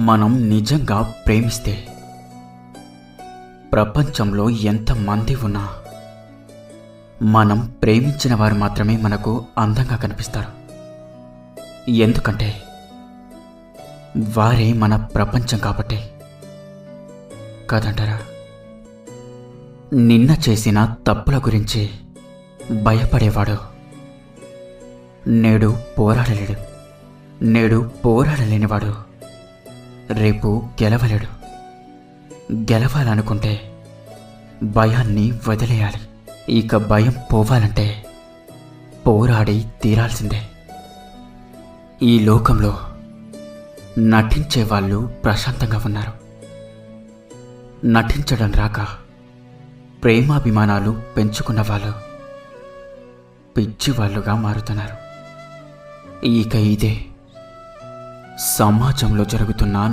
మనం నిజంగా ప్రేమిస్తే ప్రపంచంలో ఎంతమంది ఉన్నా మనం ప్రేమించిన వారు మాత్రమే మనకు అందంగా కనిపిస్తారు. ఎందుకంటే వారే మన ప్రపంచం కాబట్టి కాదంటారా? నిన్న చేసిన తప్పుల గురించి భయపడేవాడు నేడు పోరాడలేనివాడు రేపు గెలవలేడు. గెలవాలనుకుంటే భయాన్ని వదిలేయాలి. ఇక భయం పోవాలంటే పోరాడి తీరాల్సిందే. ఈ లోకంలో నటించే వాళ్ళు ప్రశాంతంగా ఉన్నారు. నటించడం రాక ప్రేమాభిమానాలు పెంచుకున్న వాళ్ళు పిచ్చి వాళ్ళుగా మారుతున్నారు. ఇక ఇదే సమాజంలో జరుగుతున్న